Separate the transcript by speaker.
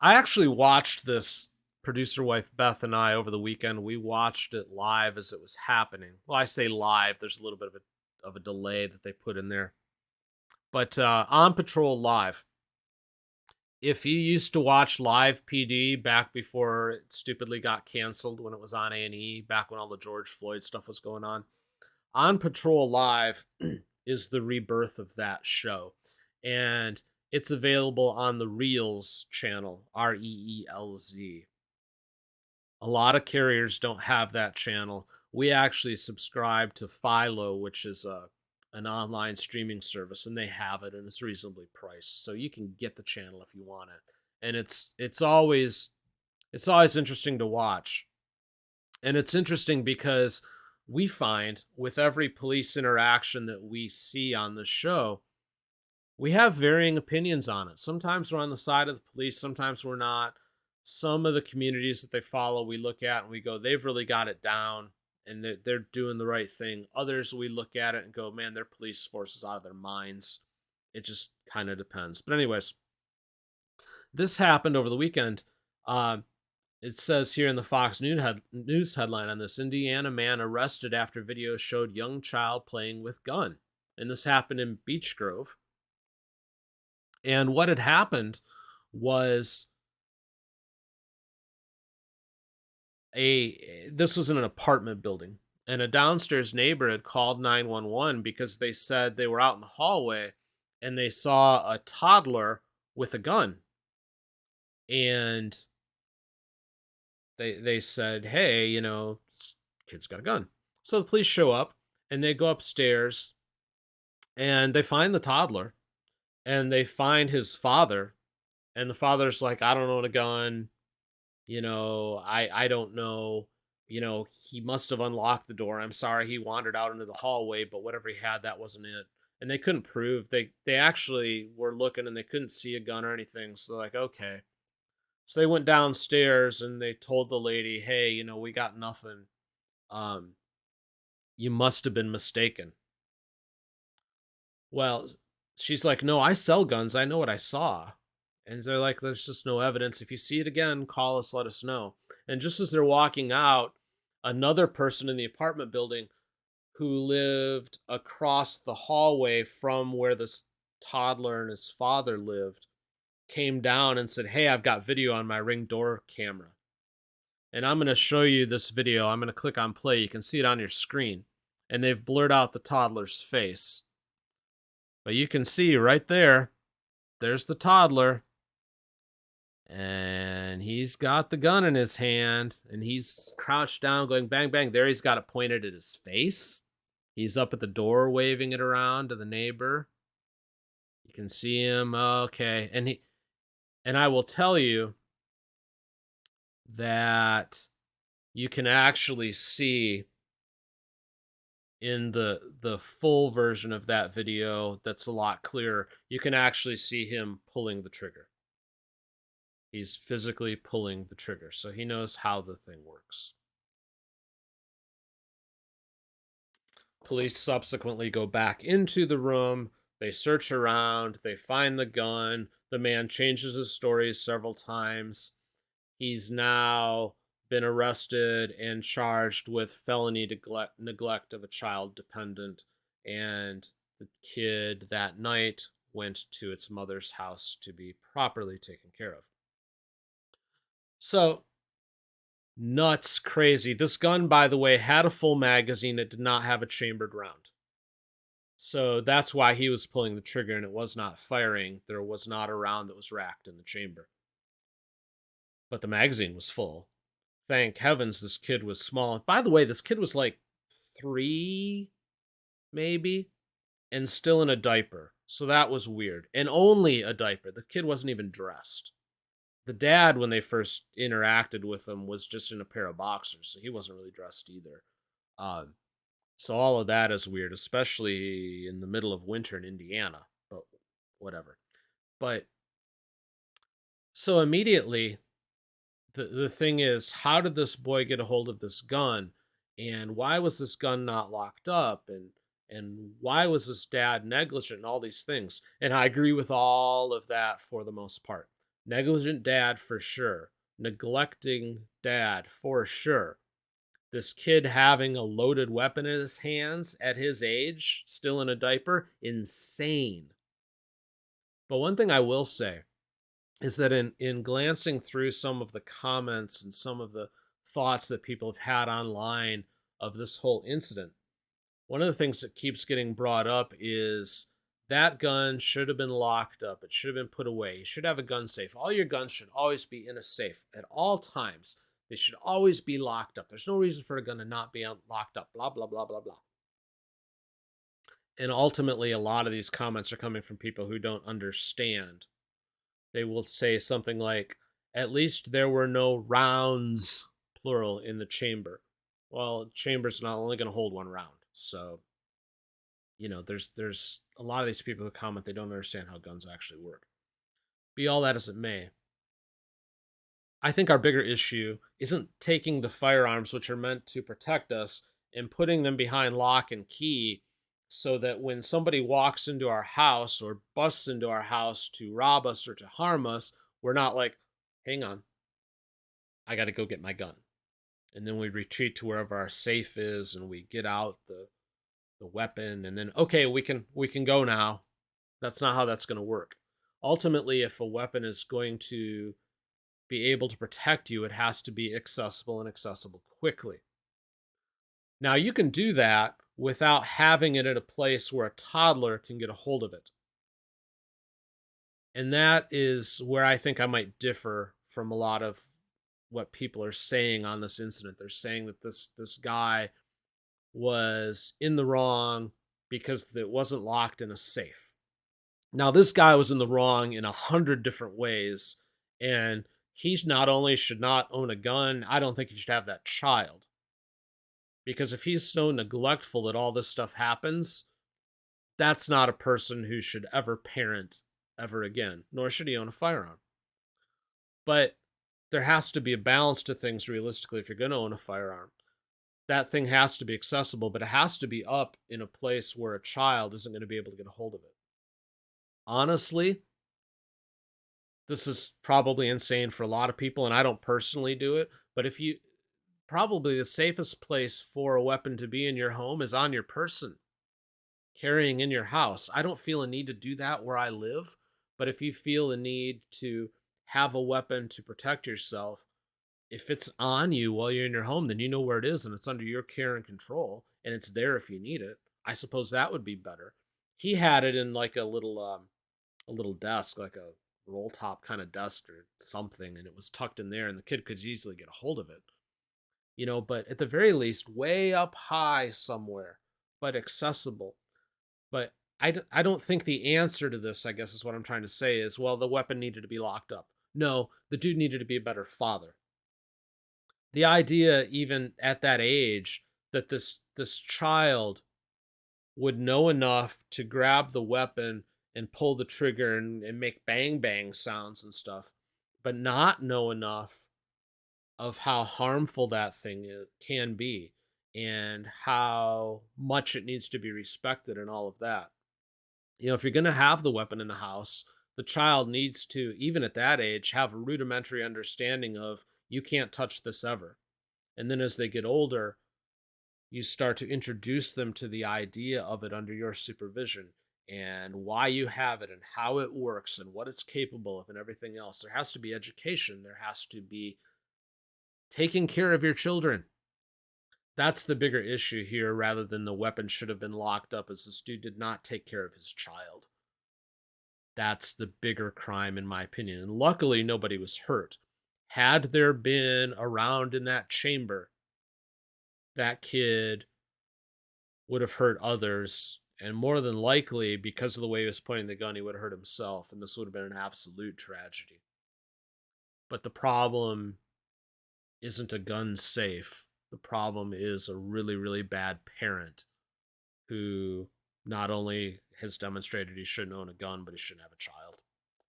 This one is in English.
Speaker 1: I actually watched this, producer wife Beth and I, over the weekend. We watched it live as it was happening. Well, I say live, there's a little bit of a delay that they put in there. But On Patrol Live, if you used to watch live PD back before it stupidly got canceled when it was on A&E, back when all the George Floyd stuff was going On Patrol Live is the rebirth of that show. And it's available on the Reels channel, Reelz. A lot of carriers don't have that channel. We actually subscribe to Philo, which is an online streaming service, and they have it, and it's reasonably priced, so you can get the channel if you want it. And it's always interesting to watch, and it's interesting because we find with every police interaction that we see on the show, we have varying opinions on it. Sometimes we're on the side of the police, sometimes we're not. Some of the communities that they follow, we look at and we go, they've really got it down and they're doing the right thing. Others, we look at it and go, man, their police force is out of their minds. It just kind of depends. But, anyways, this happened over the weekend. Uh, it says here in the Fox News headline on this, Indiana man arrested after video showed young child playing with gun. And this happened in Beech Grove. And what had happened was this was in an apartment building, and a downstairs neighbor had called 911 because they said they were out in the hallway and they saw a toddler with a gun. And they said, "Hey, kid's got a gun." So the police show up and they go upstairs and they find the toddler and they find his father, and the father's like, "I don't own a gun. I don't know. He must have unlocked the door. I'm sorry, he wandered out into the hallway, but whatever he had, that wasn't it." And they couldn't prove, they actually were looking and they couldn't see a gun or anything. So they're like, okay. So they went downstairs and they told the lady, "Hey, we got nothing. Um, you must have been mistaken." Well, she's like, "No, I sell guns. I know what I saw." And they're like, "There's just no evidence. If you see it again, call us, let us know." And just as they're walking out, another person in the apartment building who lived across the hallway from where this toddler and his father lived came down and said, "Hey, I've got video on my Ring door camera. And I'm going to show you this video. I'm going to click on play. You can see it on your screen." And they've blurred out the toddler's face. But you can see right there, there's the toddler. And he's got the gun in his hand and he's crouched down going bang bang. There he's got it pointed at his face. He's up at the door waving it around to the neighbor. You can see him. Okay. And I will tell you that you can actually see in the full version of that video that's a lot clearer. You can actually see him pulling the trigger. He's physically pulling the trigger, so he knows how the thing works. Police subsequently go back into the room. They search around. They find the gun. The man changes his stories several times. He's now been arrested and charged with felony neglect of a child dependent. And the kid that night went to its mother's house to be properly taken care of. So, nuts, crazy. This gun, by the way, had a full magazine. It did not have a chambered round. So that's why he was pulling the trigger and it was not firing. There was not a round that was racked in the chamber. But the magazine was full. Thank heavens this kid was small. By the way, this kid was like 3, maybe, and still in a diaper. So that was weird. And only a diaper. The kid wasn't even dressed. The dad, when they first interacted with him, was just in a pair of boxers, so he wasn't really dressed either. So all of that is weird, especially in the middle of winter in Indiana. But whatever. But so immediately, the thing is, how did this boy get a hold of this gun, and why was this gun not locked up, and why was this dad negligent, and all these things? And I agree with all of that for the most part. Negligent dad for sure. Neglecting dad for sure. This kid having a loaded weapon in his hands at his age, still in a diaper, insane. But one thing I will say is that in glancing through some of the comments and some of the thoughts that people have had online of this whole incident, one of the things that keeps getting brought up is that gun should have been locked up. It should have been put away. You should have a gun safe. All your guns should always be in a safe at all times. They should always be locked up. There's no reason for a gun to not be locked up. Blah, blah, blah, blah, blah. And ultimately, a lot of these comments are coming from people who don't understand. They will say something like, at least there were no rounds, plural, in the chamber. Well, chamber's not only going to hold one round. So, there's a lot of these people who comment they don't understand how guns actually work. Be all that as it may, I think our bigger issue isn't taking the firearms, which are meant to protect us, and putting them behind lock and key so that when somebody walks into our house or busts into our house to rob us or to harm us, we're not like, hang on, I got to go get my gun. And then we retreat to wherever our safe is and we get out the weapon and then okay, we can go now. That's not how that's going to work. Ultimately, if a weapon is going to be able to protect you, it has to be accessible and accessible quickly. Now, you can do that without having it at a place where a toddler can get a hold of it. And that is where I think I might differ from a lot of what people are saying on this incident. They're saying that this guy was in the wrong because it wasn't locked in a safe. Now, this guy was in the wrong in 100 different ways, and he's not only should not own a gun, I don't think he should have that child. Because if he's so neglectful that all this stuff happens, that's not a person who should ever parent ever again, nor should he own a firearm. But there has to be a balance to things realistically if you're going to own a firearm. That thing has to be accessible, but it has to be up in a place where a child isn't going to be able to get a hold of it. Honestly, this is probably insane for a lot of people, and I don't personally do it. But if you probably the safest place for a weapon to be in your home is on your person, carrying in your house. I don't feel a need to do that where I live, but if you feel a need to have a weapon to protect yourself, if it's on you while you're in your home, then you know where it is and it's under your care and control and it's there if you need it. I suppose that would be better. He had it in like a little desk, like a roll top kind of desk or something, and it was tucked in there and the kid could easily get a hold of it. But at the very least way up high somewhere, but accessible. But I don't think the answer to this, I guess is what I'm trying to say, is, well, the weapon needed to be locked up. No, the dude needed to be a better father. The idea, even at that age, that this child would know enough to grab the weapon and pull the trigger and make bang bang sounds and stuff, but not know enough of how harmful that thing can be and how much it needs to be respected and all of that. If you're going to have the weapon in the house, the child needs to, even at that age, have a rudimentary understanding of you can't touch this ever. And then as they get older, you start to introduce them to the idea of it under your supervision and why you have it and how it works and what it's capable of and everything else. There has to be education. There has to be taking care of your children. That's the bigger issue here rather than the weapon should have been locked up as this dude did not take care of his child. That's the bigger crime, in my opinion. And luckily, nobody was hurt. Had there been a round in that chamber, that kid would have hurt others. And more than likely, because of the way he was pointing the gun, he would have hurt himself. And this would have been an absolute tragedy. But the problem isn't a gun safe. The problem is a really, really bad parent who not only has demonstrated he shouldn't own a gun, but he shouldn't have a child.